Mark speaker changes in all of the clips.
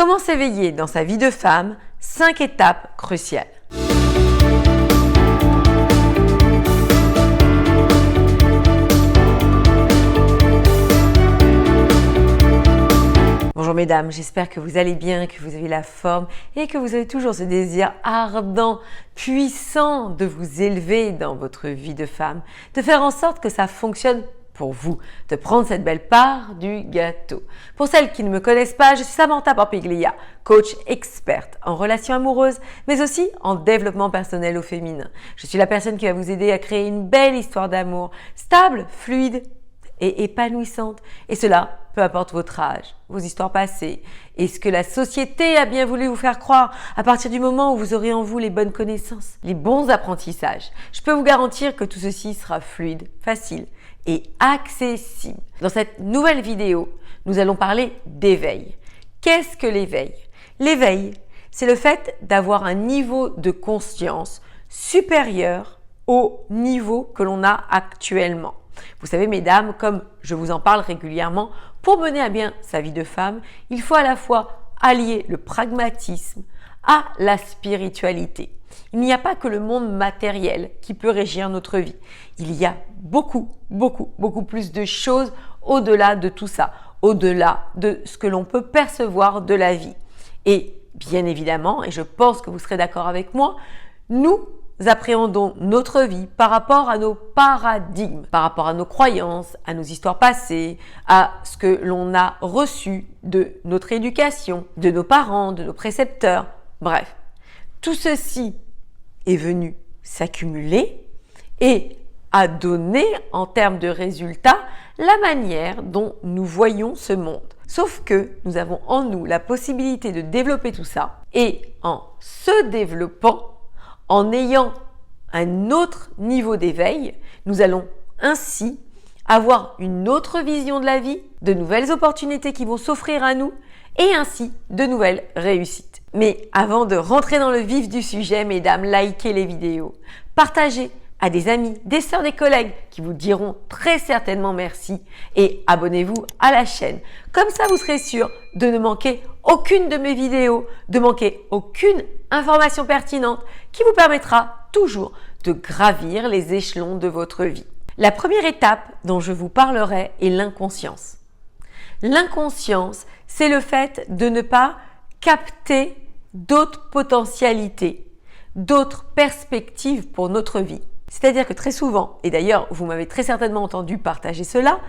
Speaker 1: Comment s'éveiller dans sa vie de femme? 5 étapes cruciales. Bonjour mesdames, j'espère que vous allez bien, que vous avez la forme et que vous avez toujours ce désir ardent, puissant de vous élever dans votre vie de femme, de faire en sorte que ça fonctionne pour vous, de prendre cette belle part du gâteau. Pour celles qui ne me connaissent pas, je suis Samantha Pampiglia, coach experte en relations amoureuses, mais aussi en développement personnel au féminin. Je suis la personne qui va vous aider à créer une belle histoire d'amour, stable, fluide et épanouissante. Et cela, peu importe votre âge, vos histoires passées et ce que la société a bien voulu vous faire croire à partir du moment où vous aurez en vous les bonnes connaissances, les bons apprentissages. Je peux vous garantir que tout ceci sera fluide, facile et accessible. Dans cette nouvelle vidéo, nous allons parler d'éveil. Qu'est-ce que l'éveil? L'éveil, c'est le fait d'avoir un niveau de conscience supérieur au niveau que l'on a actuellement. Vous savez, mesdames, comme je vous en parle régulièrement, pour mener à bien sa vie de femme, il faut à la fois allier le pragmatisme à la spiritualité. Il n'y a pas que le monde matériel qui peut régir notre vie. Il y a beaucoup plus de choses au-delà de tout ça, au-delà de ce que l'on peut percevoir de la vie. Et bien évidemment, et je pense que vous serez d'accord avec moi, nous appréhendons notre vie par rapport à nos paradigmes, par rapport à nos croyances, à nos histoires passées, à ce que l'on a reçu de notre éducation, de nos parents, de nos précepteurs. Bref, tout ceci est venu s'accumuler et a donné en termes de résultats la manière dont nous voyons ce monde. Sauf que nous avons en nous la possibilité de développer tout ça et en se développant, en ayant un autre niveau d'éveil, nous allons ainsi avoir une autre vision de la vie, de nouvelles opportunités qui vont s'offrir à nous et ainsi de nouvelles réussites. Mais avant de rentrer dans le vif du sujet, mesdames, likez les vidéos, partagez à des amis, des sœurs, des collègues qui vous diront très certainement merci et abonnez-vous à la chaîne. Comme ça, vous serez sûr de ne manquer aucune de mes vidéos, de manquer aucune information pertinente qui vous permettra toujours de gravir les échelons de votre vie. La première étape dont je vous parlerai est l'inconscience. L'inconscience, c'est le fait de ne pas capter d'autres potentialités, d'autres perspectives pour notre vie. C'est-à-dire que très souvent, et d'ailleurs vous m'avez très certainement entendu partager cela,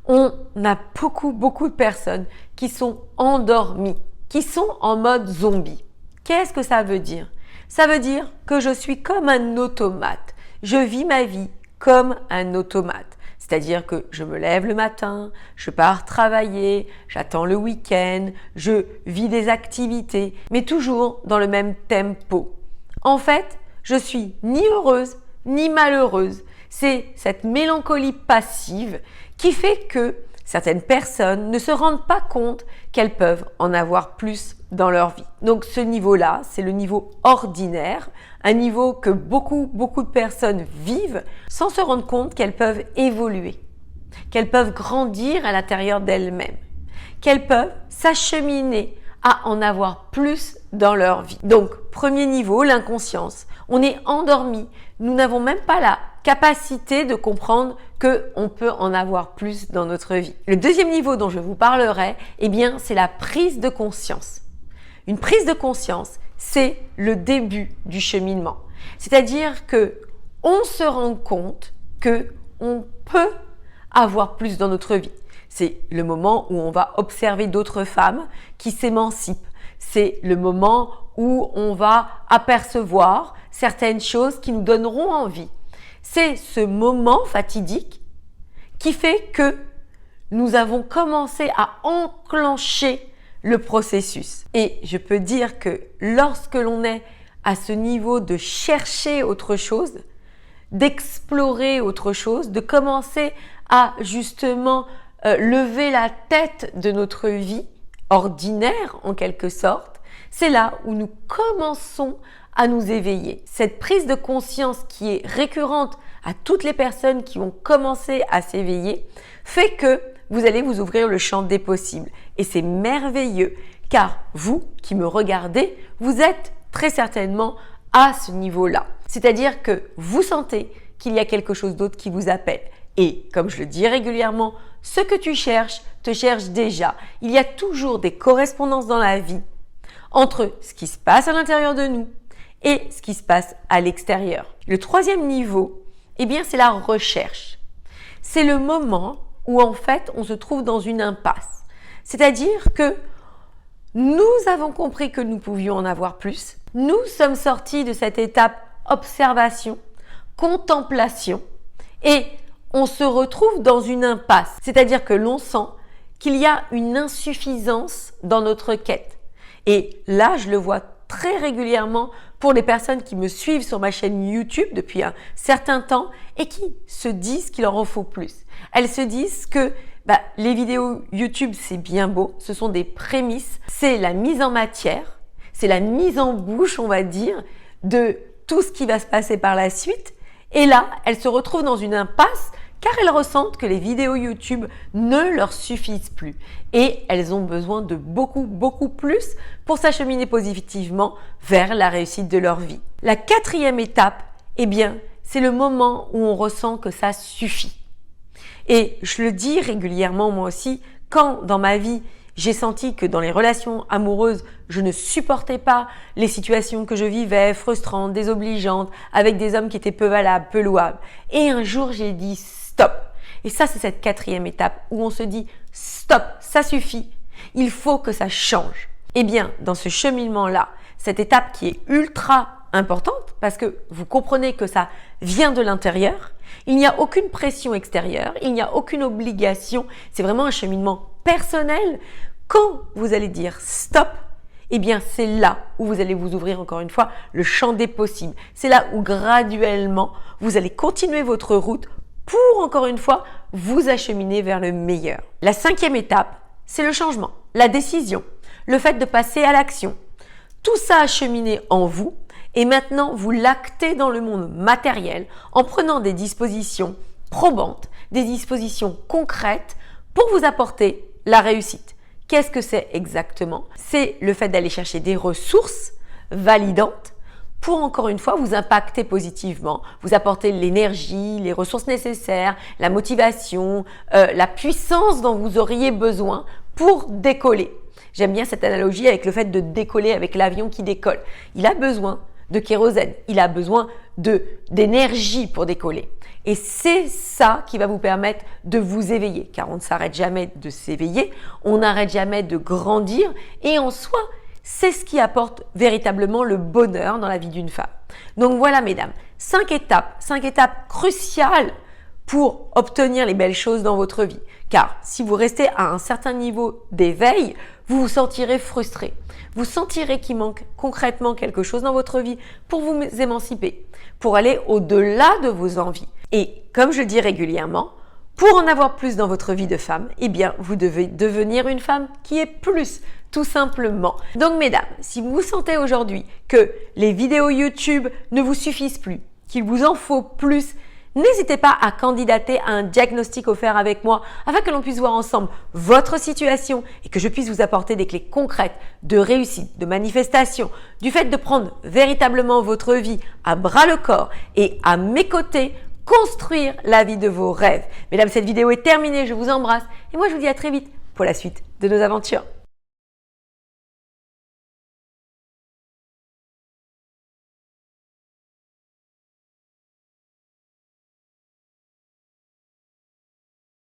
Speaker 1: on a beaucoup de personnes qui sont endormies, qui sont en mode zombie. Qu'est-ce que ça veut dire? Ça veut dire que je suis comme un automate. Je vis ma vie comme un automate. C'est-à-dire que je me lève le matin, je pars travailler, j'attends le week-end, je vis des activités, mais toujours dans le même tempo. En fait, je suis ni heureuse, ni malheureuse. C'est cette mélancolie passive qui fait que certaines personnes ne se rendent pas compte qu'elles peuvent en avoir plus dans leur vie. Donc ce niveau-là, c'est le niveau ordinaire, un niveau que beaucoup de personnes vivent sans se rendre compte qu'elles peuvent évoluer, qu'elles peuvent grandir à l'intérieur d'elles-mêmes, qu'elles peuvent s'acheminer à en avoir plus dans leur vie. Donc, premier niveau, l'inconscience. On est endormi. Nous n'avons même pas la capacité de comprendre qu'on peut en avoir plus dans notre vie. Le deuxième niveau dont je vous parlerai, eh bien, c'est la prise de conscience. Une prise de conscience, c'est le début du cheminement. C'est-à-dire que on se rend compte que on peut avoir plus dans notre vie. C'est le moment où on va observer d'autres femmes qui s'émancipent. C'est le moment où on va apercevoir certaines choses qui nous donneront envie. C'est ce moment fatidique qui fait que nous avons commencé à enclencher le processus. Et je peux dire que lorsque l'on est à ce niveau de chercher autre chose, d'explorer autre chose, de commencer à justement lever la tête de notre vie ordinaire en quelque sorte, c'est là où nous commençons à nous éveiller. Cette prise de conscience qui est récurrente à toutes les personnes qui ont commencé à s'éveiller fait que vous allez vous ouvrir le champ des possibles. Et c'est merveilleux car vous qui me regardez, vous êtes très certainement à ce niveau-là. C'est-à-dire que vous sentez qu'il y a quelque chose d'autre qui vous appelle. Et comme je le dis régulièrement, ce que tu cherches te cherche déjà. Il y a toujours des correspondances dans la vie entre ce qui se passe à l'intérieur de nous et ce qui se passe à l'extérieur. Le troisième niveau, eh bien, c'est la recherche. C'est le moment où en fait on se trouve dans une impasse. C'est-à-dire que nous avons compris que nous pouvions en avoir plus. Nous sommes sortis de cette étape observation, contemplation et on se retrouve dans une impasse. C'est-à-dire que l'on sent qu'il y a une insuffisance dans notre quête. Et là, je le vois très régulièrement pour les personnes qui me suivent sur ma chaîne YouTube depuis un certain temps et qui se disent qu'il leur en faut plus. Elles se disent que les vidéos YouTube, c'est bien beau, ce sont des prémices, c'est la mise en matière, c'est la mise en bouche, on va dire, de tout ce qui va se passer par la suite. Et là, elles se retrouvent dans une impasse car elles ressentent que les vidéos YouTube ne leur suffisent plus et elles ont besoin de beaucoup plus pour s'acheminer positivement vers la réussite de leur vie. La quatrième étape, eh bien, c'est le moment où on ressent que ça suffit. Et je le dis régulièrement moi aussi, quand dans ma vie, j'ai senti que dans les relations amoureuses, je ne supportais pas les situations que je vivais, frustrantes, désobligeantes, avec des hommes qui étaient peu valables, peu louables. Et un jour, j'ai dit stop. Et ça, c'est cette quatrième étape où on se dit stop, ça suffit. Il faut que ça change. Eh bien, dans ce cheminement-là, cette étape qui est ultra importante parce que vous comprenez que ça vient de l'intérieur, il n'y a aucune pression extérieure, il n'y a aucune obligation, c'est vraiment un cheminement personnel. Quand vous allez dire stop, eh bien c'est là où vous allez vous ouvrir encore une fois le champ des possibles. C'est là où graduellement vous allez continuer votre route pour encore une fois vous acheminer vers le meilleur. La cinquième étape, c'est le changement, la décision, le fait de passer à l'action. Tout ça acheminé en vous et maintenant vous l'actez dans le monde matériel en prenant des dispositions probantes, des dispositions concrètes pour vous apporter la réussite. Qu'est-ce que c'est exactement? C'est le fait d'aller chercher des ressources validantes pour encore une fois vous impacter positivement, vous apporter l'énergie, les ressources nécessaires, la motivation, la puissance dont vous auriez besoin pour décoller. J'aime bien cette analogie avec le fait de décoller avec l'avion qui décolle. Il a besoin de kérosène, il a besoin d'énergie pour décoller. Et c'est ça qui va vous permettre de vous éveiller, car on ne s'arrête jamais de s'éveiller, on n'arrête jamais de grandir et en soi, c'est ce qui apporte véritablement le bonheur dans la vie d'une femme. Donc voilà mesdames, 5 étapes cruciales pour obtenir les belles choses dans votre vie. Car si vous restez à un certain niveau d'éveil, vous vous sentirez frustré. Vous sentirez qu'il manque concrètement quelque chose dans votre vie pour vous émanciper, pour aller au-delà de vos envies. Et comme je le dis régulièrement, pour en avoir plus dans votre vie de femme, eh bien, vous devez devenir une femme qui est plus, tout simplement. Donc mesdames, si vous sentez aujourd'hui que les vidéos YouTube ne vous suffisent plus, qu'il vous en faut plus, n'hésitez pas à candidater à un diagnostic offert avec moi afin que l'on puisse voir ensemble votre situation et que je puisse vous apporter des clés concrètes de réussite, de manifestation, du fait de prendre véritablement votre vie à bras le corps et à mes côtés, construire la vie de vos rêves. Mesdames, cette vidéo est terminée, je vous embrasse et moi je vous dis à très vite pour la suite de nos aventures.